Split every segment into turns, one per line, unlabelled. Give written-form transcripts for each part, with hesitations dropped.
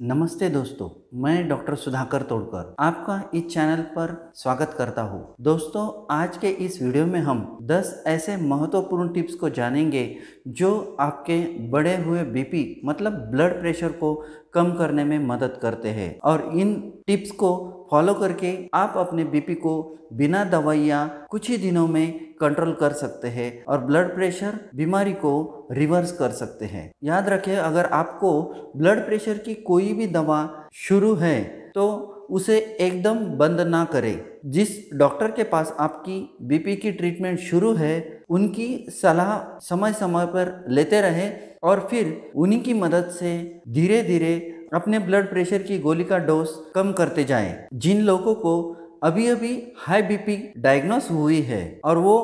नमस्ते दोस्तों, मैं डॉक्टर सुधाकर तोड़कर आपका इस चैनल पर स्वागत करता हूँ। दोस्तों, आज के इस वीडियो में हम 10 ऐसे महत्वपूर्ण टिप्स को जानेंगे जो आपके बढ़े हुए बीपी मतलब ब्लड प्रेशर को कम करने में मदद करते हैं और इन टिप्स को फॉलो करके आप अपने बीपी को बिना दवाइयाँ कुछ ही दिनों में कंट्रोल कर सकते हैं और ब्लड प्रेशर बीमारी को रिवर्स कर सकते हैं। याद रखें, अगर आपको ब्लड प्रेशर की कोई भी दवा शुरू है तो उसे एकदम बंद ना करें। जिस डॉक्टर के पास आपकी बीपी की ट्रीटमेंट शुरू है उनकी सलाह समय समय पर लेते रहें और फिर उन्हीं की मदद से धीरे धीरे अपने ब्लड प्रेशर की गोली का डोज कम करते जाएं। जिन लोगों को अभी अभी हाई बीपी डायग्नोस हुई है और वो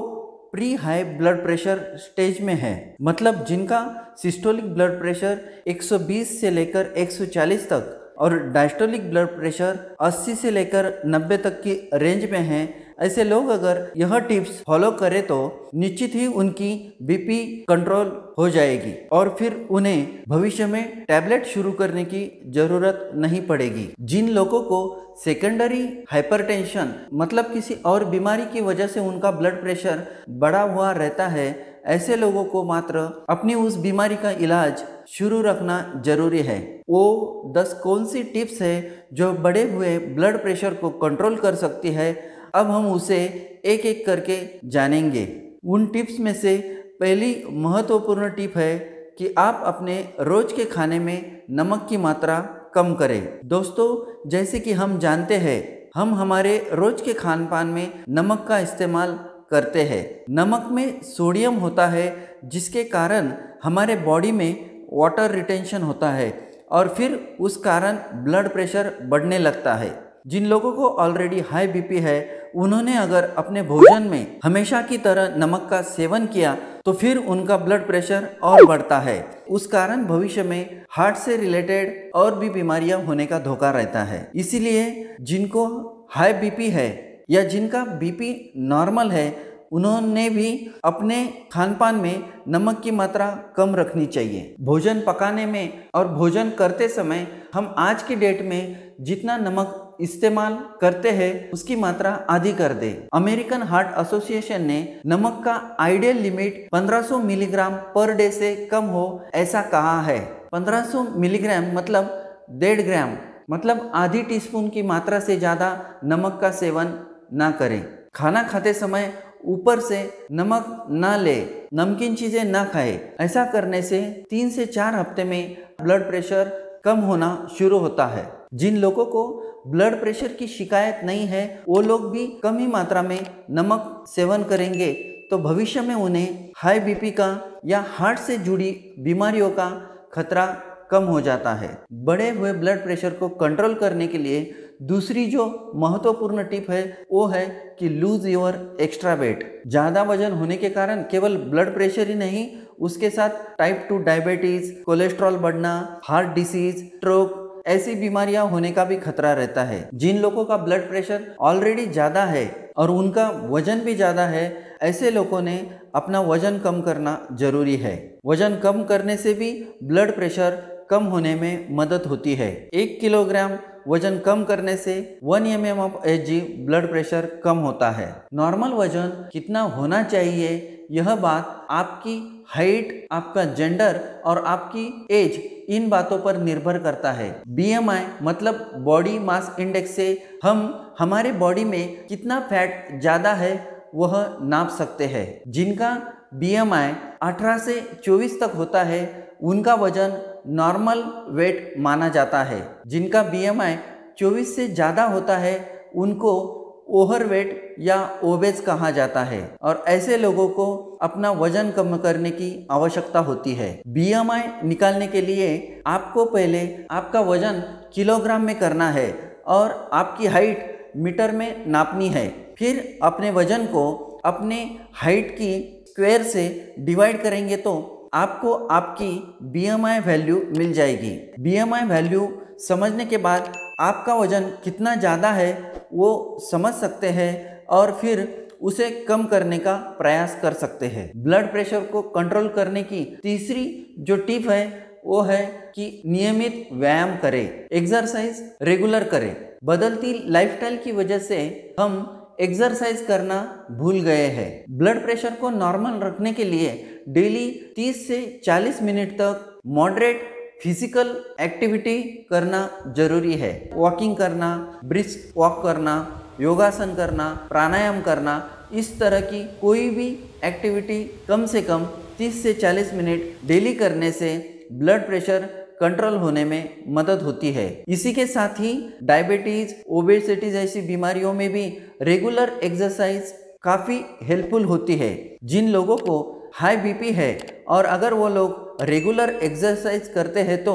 pre high blood pressure stage में है, मतलब जिनका सिस्टोलिक ब्लड प्रेशर 120 से लेकर 140 तक और डायस्टोलिक ब्लड प्रेशर 80 से लेकर 90 तक की रेंज में है, ऐसे लोग अगर यह टिप्स फॉलो करें तो निश्चित ही उनकी बीपी कंट्रोल हो जाएगी और फिर उन्हें भविष्य में टैबलेट शुरू करने की जरूरत नहीं पड़ेगी। जिन लोगों को सेकेंडरी हाइपरटेंशन मतलब किसी और बीमारी की वजह से उनका ब्लड प्रेशर बढ़ा हुआ रहता है, ऐसे लोगों को मात्र अपनी उस बीमारी का इलाज शुरू रखना जरूरी है। वो 10 कौन सी टिप्स है जो बढ़े हुए ब्लड प्रेशर को कंट्रोल कर सकती है, अब हम उसे एक एक करके जानेंगे। उन टिप्स में से पहली महत्वपूर्ण टिप है कि आप अपने रोज के खाने में नमक की मात्रा कम करें। दोस्तों, जैसे कि हम जानते हैं, हम हमारे रोज के खान पान में नमक का इस्तेमाल करते हैं। नमक में सोडियम होता है जिसके कारण हमारे बॉडी में वाटर रिटेंशन होता है और फिर उस कारण ब्लड प्रेशर बढ़ने लगता है। जिन लोगों को ऑलरेडी हाई बीपी है उन्होंने अगर अपने भोजन में हमेशा की तरह नमक का सेवन किया तो फिर उनका ब्लड प्रेशर और बढ़ता है। उस कारण भविष्य में हार्ट से रिलेटेड और भी बीमारियां होने का धोखा रहता है। इसीलिए जिनको हाई बीपी है या जिनका बीपी नॉर्मल है उन्होंने भी अपने खान पान में नमक की मात्रा कम रखनी चाहिए। भोजन पकाने में और भोजन करते समय हम आज की डेट में जितना नमक इस्तेमाल करते हैं उसकी मात्रा आधी कर दे। अमेरिकन हार्ट एसोसिएशन ने नमक का ideal limit 1500 milligram per day से कम हो ऐसा कहा है। 1500 मिलीग्राम मतलब 1.5 ग्राम, मतलब आधी टीस्पून की मात्रा से ज़्यादा नमक का सेवन ना करें। खाना खाते समय ऊपर से नमक ना ले, नमकीन चीज़ें ना खाए। ऐसा करने से 3 से 4 हफ्ते में ब्लड प्रेशर कम होना शुरू होता है। जिन लोगों को ब्लड प्रेशर की शिकायत नहीं है वो लोग भी कम ही मात्रा में नमक सेवन करेंगे तो भविष्य में उन्हें हाई बीपी का या हार्ट से जुड़ी बीमारियों का खतरा कम हो जाता है। बढ़े हुए ब्लड प्रेशर को कंट्रोल करने के लिए दूसरी जो महत्वपूर्ण टिप है वो है कि लूज योर एक्स्ट्रा वेट। ज़्यादा वजन होने के कारण केवल ब्लड प्रेशर ही नहीं, उसके साथ टाइप 2 डायबिटीज़, कोलेस्ट्रॉल बढ़ना, हार्ट डिसीज, स्ट्रोक ऐसी बीमारियां होने का भी खतरा रहता है। जिन लोगों का ब्लड प्रेशर ऑलरेडी ज़्यादा है और उनका वजन भी ज़्यादा है, ऐसे लोगों ने अपना वजन कम करना जरूरी है। वजन कम करने से भी ब्लड प्रेशर कम होने में मदद होती है। 1 किलोग्राम वजन कम करने से 1 mm of Hg blood pressure कम होता है। नॉर्मल वजन कितना होना चाहिए यह बात आपकी हाइट, आपका जेंडर और आपकी एज इन बातों पर निर्भर करता है। BMI मतलब बॉडी मास इंडेक्स से हम हमारे बॉडी में कितना फैट ज़्यादा है वह नाप सकते हैं। जिनका BMI 18 से 24 तक होता है उनका वजन नॉर्मल वेट माना जाता है। जिनका BMI 24 से ज़्यादा होता है उनको ओवरवेट या ओबेस कहा जाता है और ऐसे लोगों को अपना वजन कम करने की आवश्यकता होती है। BMI निकालने के लिए आपको पहले आपका वजन किलोग्राम में करना है और आपकी हाइट मीटर में नापनी है। फिर अपने वजन को अपने हाइट की स्क्वायर से डिवाइड करेंगे तो आपको आपकी BMI वैल्यू मिल जाएगी। BMI वैल्यू समझने के बाद आपका वजन कितना ज़्यादा है वो समझ सकते हैं और फिर उसे कम करने का प्रयास कर सकते हैं। ब्लड प्रेशर को कंट्रोल करने की तीसरी जो टिप है वो है कि नियमित व्यायाम करें, एक्सरसाइज रेगुलर करें। बदलती लाइफस्टाइल की वजह से हम एक्सरसाइज करना भूल गए हैं। ब्लड प्रेशर को नॉर्मल रखने के लिए डेली 30 से 40 मिनट तक मॉडरेट फिजिकल एक्टिविटी करना जरूरी है। वॉकिंग करना, ब्रिस्क वॉक करना, योगासन करना, प्राणायाम करना, इस तरह की कोई भी एक्टिविटी कम से कम 30 से 40 मिनट डेली करने से ब्लड प्रेशर कंट्रोल होने में मदद होती है। इसी के साथ ही डायबिटीज, ओबेसिटी जैसी बीमारियों में भी रेगुलर एक्सरसाइज काफ़ी हेल्पफुल होती है। जिन लोगों को हाई बीपी है और अगर वो लोग रेगुलर एक्सरसाइज करते हैं तो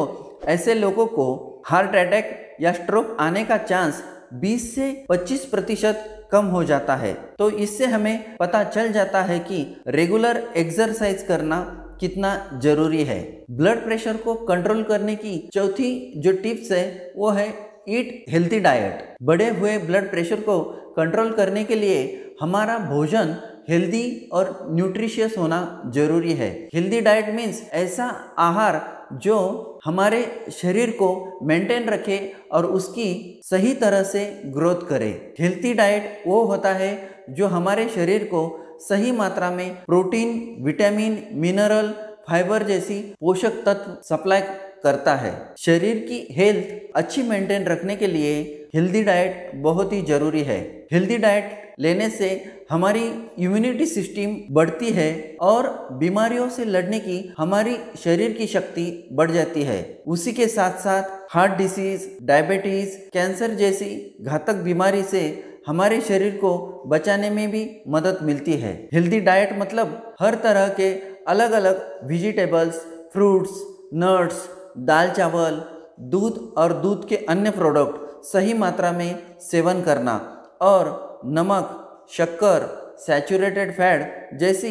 ऐसे लोगों को हार्ट अटैक या स्ट्रोक आने का चांस 20 से 25% कम हो जाता है। तो इससे हमें पता चल जाता है कि रेगुलर एक्सरसाइज करना कितना जरूरी है। ब्लड प्रेशर को कंट्रोल करने की चौथी जो टिप्स है वो है ईट हेल्थी डाइट। बढ़े हुए ब्लड प्रेशर को कंट्रोल करने के लिए हमारा भोजन हेल्दी और न्यूट्रिशियस होना जरूरी है। हेल्दी डाइट मीन्स ऐसा आहार जो हमारे शरीर को मेंटेन रखे और उसकी सही तरह से ग्रोथ करे। हेल्थी डाइट वो होता है जो हमारे शरीर को सही मात्रा में प्रोटीन, विटामिन, मिनरल, फाइबर जैसी पोषक तत्व सप्लाई करता है। शरीर की हेल्थ अच्छी मेंटेन रखने के लिए हेल्दी डाइट बहुत ही जरूरी है। हेल्दी डाइट लेने से हमारी इम्यूनिटी सिस्टम बढ़ती है और बीमारियों से लड़ने की हमारी शरीर की शक्ति बढ़ जाती है। उसी के साथ साथ हार्ट डिसीज, डायबिटीज, कैंसर जैसी घातक बीमारी से हमारे शरीर को बचाने में भी मदद मिलती है। हेल्दी डाइट मतलब हर तरह के अलग अलग वेजिटेबल्स, फ्रूट्स, नट्स, दाल चावल, दूध और दूध के अन्य प्रोडक्ट सही मात्रा में सेवन करना और नमक, शक्कर, सैचुरेटेड फैट जैसी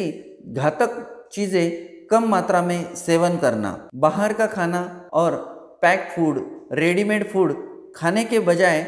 घातक चीज़ें कम मात्रा में सेवन करना। बाहर का खाना और पैक फूड, रेडीमेड फूड खाने के बजाय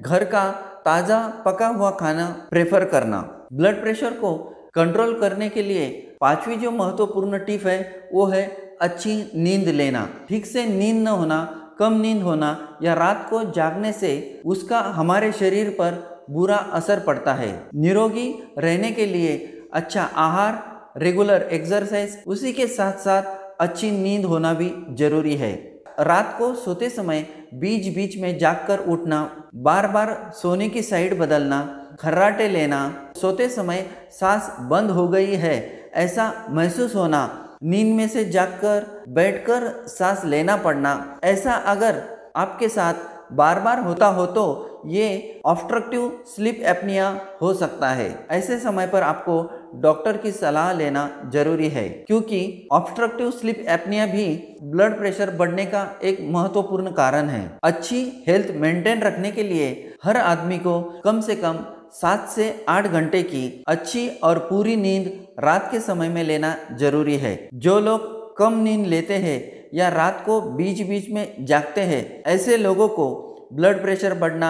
घर का ताज़ा पका हुआ खाना प्रेफर करना। ब्लड प्रेशर को कंट्रोल करने के लिए पांचवी जो महत्वपूर्ण टिप है वो है अच्छी नींद लेना। ठीक से नींद न होना, कम नींद होना या रात को जागने से उसका हमारे शरीर पर बुरा असर पड़ता है। निरोगी रहने के लिए अच्छा आहार, रेगुलर एक्सरसाइज, उसी के साथ साथ अच्छी नींद होना भी जरूरी है। रात को सोते समय बीच बीच में जागकर उठना, बार बार सोने की साइड बदलना, खर्राटे लेना, सोते समय सांस बंद हो गई है ऐसा महसूस होना, नींद में से जागकर बैठकर सांस लेना पड़ना, ऐसा अगर आपके साथ बार बार होता हो तो ये ऑब्स्ट्रक्टिव स्लीप एपनिया हो सकता है। ऐसे समय पर आपको डॉक्टर की सलाह लेना जरूरी है, क्योंकि ऑब्स्ट्रक्टिव स्लीप एपनिया भी ब्लड प्रेशर बढ़ने का एक महत्वपूर्ण कारण है। अच्छी हेल्थ मेंटेन रखने के लिए हर आदमी को कम से कम 7 से 8 घंटे की अच्छी और पूरी नींद रात के समय में लेना जरूरी है। जो लोग कम नींद लेते हैं या रात को बीच बीच में जागते हैं, ऐसे लोगों को ब्लड प्रेशर बढ़ना,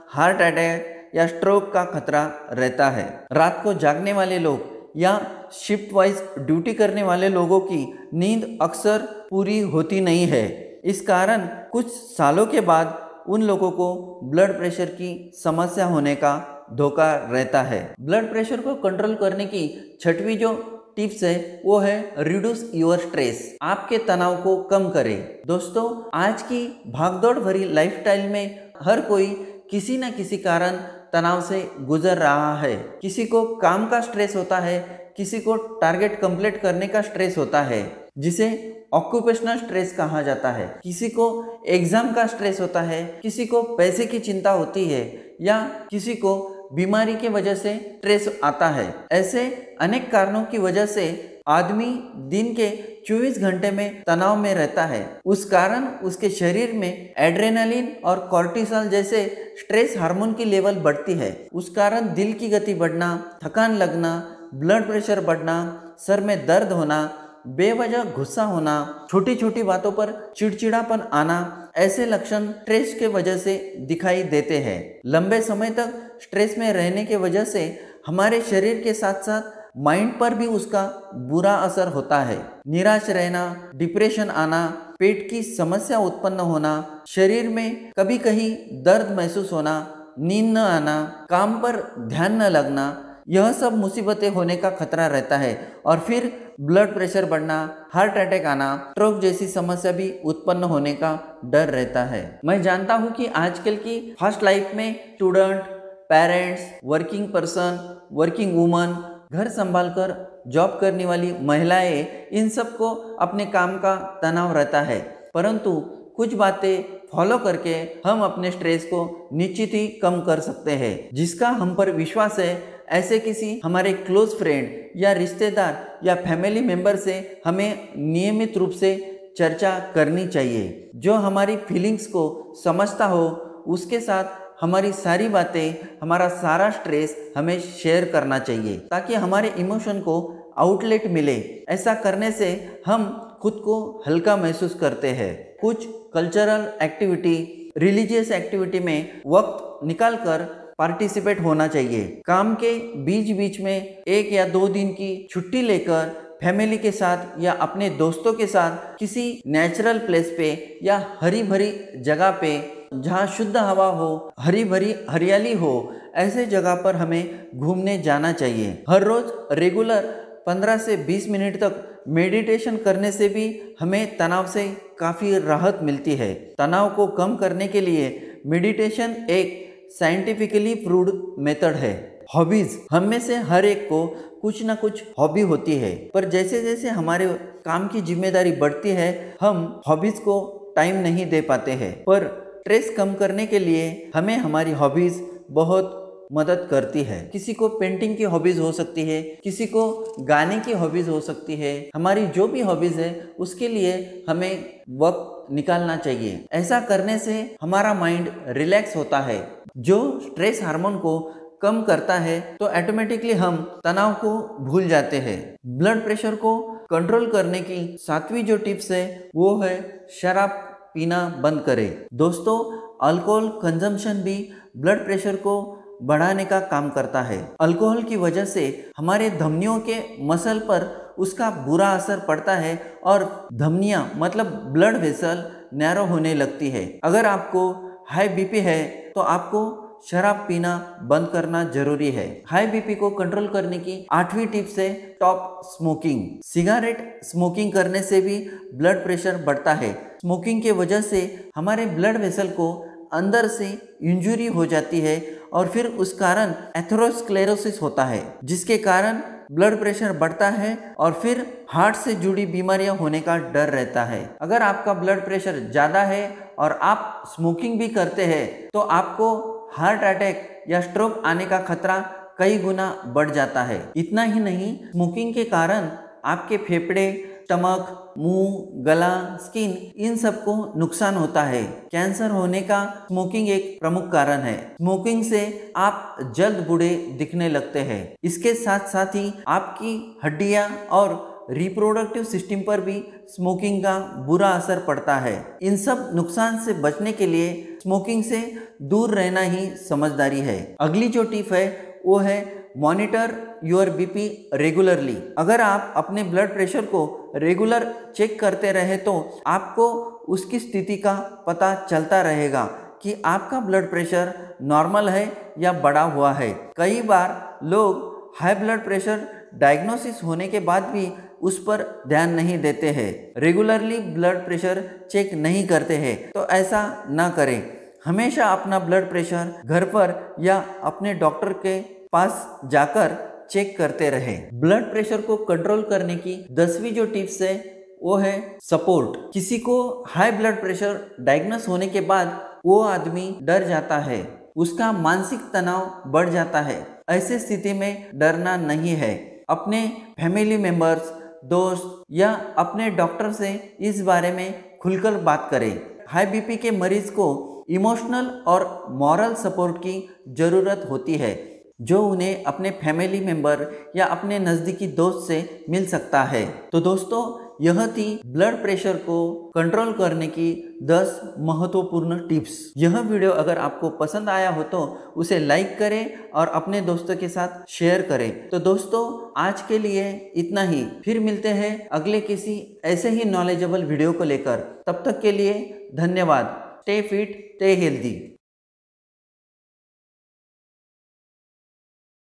हार्ट अटैक या स्ट्रोक का खतरा रहता है। रात को जागने वाले लोग या शिफ्ट वाइज ड्यूटी करने वाले लोगों की नींद अक्सर पूरी होती नहीं है। इस कारण कुछ सालों के बाद उन लोगों को ब्लड प्रेशर की समस्या होने का धोखा रहता है। ब्लड प्रेशर को कंट्रोल करने की छठवीं जो टिप्स है वो है रिड्यूस योर स्ट्रेस। आपके तनाव को कम करें। दोस्तों, आज की भागदौड़ भरी लाइफस्टाइल में हर कोई किसी न किसी कारण तनाव से गुजर रहा है। किसी को काम का स्ट्रेस होता है, किसी को टारगेट कंप्लीट करने का स्ट्रेस होता है जिसे ऑक्यूपेशनल स्ट्रेस कहा जाता है, किसी को एग्जाम का स्ट्रेस होता है, किसी को पैसे की चिंता होती है या किसी को बीमारी के वजह से स्ट्रेस आता है। ऐसे अनेक कारणों की वजह से आदमी दिन के 24 घंटे में तनाव में रहता है। उस कारण उसके शरीर में एड्रेनालिन और कॉर्टिसोल जैसे स्ट्रेस हार्मोन की लेवल बढ़ती है। उस कारण दिल की गति बढ़ना, थकान लगना, ब्लड प्रेशर बढ़ना, सर में दर्द होना, बेवजह गुस्सा होना, छोटी छोटी बातों पर चिड़चिड़ापन आना, ऐसे लक्षण स्ट्रेस के वजह से दिखाई देते हैं। लंबे समय तक स्ट्रेस में रहने के वजह से हमारे शरीर के साथ साथ माइंड पर भी उसका बुरा असर होता है। निराश रहना, डिप्रेशन आना, पेट की समस्या उत्पन्न होना, शरीर में कभी कहीं दर्द महसूस होना, नींद न आना, काम पर ध्यान न लगना, यह सब मुसीबतें होने का खतरा रहता है। और फिर ब्लड प्रेशर बढ़ना, हार्ट अटैक आना, स्ट्रोक जैसी समस्या भी उत्पन्न होने का डर रहता है। मैं जानता हूँ कि आजकल की फास्ट लाइफ में student, parents, working person, working woman, घर संभाल कर जॉब करने वाली महिलाएं, इन सबको अपने काम का तनाव रहता है। परंतु कुछ बातें फॉलो करके हम अपने स्ट्रेस को निश्चित ही कम कर सकते हैं। जिसका हम पर विश्वास है, ऐसे किसी हमारे क्लोज फ्रेंड या रिश्तेदार या फैमिली मेंबर से हमें नियमित रूप से चर्चा करनी चाहिए। जो हमारी फीलिंग्स को समझता हो, उसके साथ हमारी सारी बातें, हमारा सारा स्ट्रेस हमें शेयर करना चाहिए, ताकि हमारे इमोशन को आउटलेट मिले। ऐसा करने से हम खुद को हल्का महसूस करते हैं। कुछ कल्चरल एक्टिविटी, रिलीजियस एक्टिविटी में वक्त निकालकर पार्टिसिपेट होना चाहिए। काम के बीच बीच में 1 या 2 दिन की छुट्टी लेकर फैमिली के साथ या अपने दोस्तों के साथ किसी नेचुरल प्लेस पे या हरी भरी जगह पे, जहाँ शुद्ध हवा हो, हरी भरी हरियाली हो, ऐसे जगह पर हमें घूमने जाना चाहिए। हर रोज रेगुलर 15 से 20 मिनट तक मेडिटेशन करने से भी हमें तनाव से काफ़ी राहत मिलती है। तनाव को कम करने के लिए मेडिटेशन एक साइंटिफिकली प्रूव्ड मेथड है। हॉबीज, हम में से हर एक को कुछ ना कुछ हॉबी होती है, पर जैसे जैसे हमारे काम की जिम्मेदारी बढ़ती है, हम हॉबीज को टाइम नहीं दे पाते हैं। पर स्ट्रेस कम करने के लिए हमें हमारी हॉबीज बहुत मदद करती है। किसी को पेंटिंग की हॉबीज हो सकती है, किसी को गाने की हॉबीज हो सकती है। हमारी जो भी हॉबीज है, उसके लिए हमें वक्त निकालना चाहिए। ऐसा करने से हमारा माइंड रिलैक्स होता है, जो स्ट्रेस हार्मोन को कम करता है, तो ऑटोमेटिकली हम तनाव को भूल जाते हैं। ब्लड प्रेशर को कंट्रोल करने की 7वीं जो टिप्स है, वो है शराब पीना बंद करें। दोस्तों, अल्कोहल कंजम्पशन भी ब्लड प्रेशर को बढ़ाने का काम करता है। अल्कोहल की वजह से हमारे धमनियों के मसल पर उसका बुरा असर पड़ता है और धमनियां मतलब ब्लड वेसल नैरो होने लगती है। अगर आपको हाई बीपी है, तो आपको शराब पीना बंद करना जरूरी है। हाई बीपी को कंट्रोल करने की 8वीं टिप्स है स्टॉप स्मोकिंग। सिगरेट स्मोकिंग करने से भी ब्लड प्रेशर बढ़ता है। स्मोकिंग के वजह से हमारे ब्लड वेसल को अंदर से इंजुरी हो जाती है और फिर उस कारण एथेरोस्क्लेरोसिस होता है, जिसके कारण ब्लड प्रेशर बढ़ता है और फिर हार्ट से जुड़ी बीमारियां होने का डर रहता है। अगर आपका ब्लड प्रेशर ज़्यादा है और आप स्मोकिंग भी करते हैं, तो आपको हार्ट अटैक या स्ट्रोक आने का खतरा कई गुना बढ़ जाता है। इतना ही नहीं, स्मोकिंग के कारण आपके फेफड़े, स्टमक, मुंह, गला, स्किन, इन सबको नुकसान होता है। कैंसर होने का स्मोकिंग एक प्रमुख कारण है। स्मोकिंग से आप जल्द बूढ़े दिखने लगते हैं। इसके साथ साथ ही आपकी हड्डियां और रिप्रोडक्टिव सिस्टम पर भी स्मोकिंग का बुरा असर पड़ता है। इन सब नुकसान से बचने के लिए स्मोकिंग से दूर रहना ही समझदारी है। अगली जो टिप है, वो है मॉनिटर योर बीपी रेगुलरली। अगर आप अपने ब्लड प्रेशर को रेगुलर चेक करते रहे, तो आपको उसकी स्थिति का पता चलता रहेगा कि आपका ब्लड प्रेशर नॉर्मल है या बढ़ा हुआ है। कई बार लोग हाई ब्लड प्रेशर डायग्नोसिस होने के बाद भी उस पर ध्यान नहीं देते हैं, रेगुलरली ब्लड प्रेशर चेक नहीं करते हैं। तो ऐसा ना करें। हमेशा अपना ब्लड प्रेशर घर पर या अपने डॉक्टर के पास जाकर चेक करते रहे। ब्लड प्रेशर को कंट्रोल करने की 10वीं जो टिप्स है, वो है सपोर्ट। किसी को हाई ब्लड प्रेशर डायग्नोस होने के बाद वो आदमी डर जाता है, उसका मानसिक तनाव बढ़ जाता है। ऐसे स्थिति में डरना नहीं है। अपने फैमिली मेंबर्स, दोस्त या अपने डॉक्टर से इस बारे में खुलकर बात करें। हाई बीपी के मरीज को इमोशनल और मॉरल सपोर्ट की ज़रूरत होती है, जो उन्हें अपने फैमिली मेंबर या अपने नज़दीकी दोस्त से मिल सकता है। तो दोस्तों, यह थी ब्लड प्रेशर को कंट्रोल करने की 10 महत्वपूर्ण टिप्स। यह वीडियो अगर आपको पसंद आया हो तो उसे लाइक करें और अपने दोस्तों के साथ शेयर करें। तो दोस्तों आज के लिए इतना ही, फिर मिलते हैं अगले किसी ऐसे ही नॉलेजेबल वीडियो को लेकर। तब तक के लिए धन्यवाद। Stay fit, stay healthy.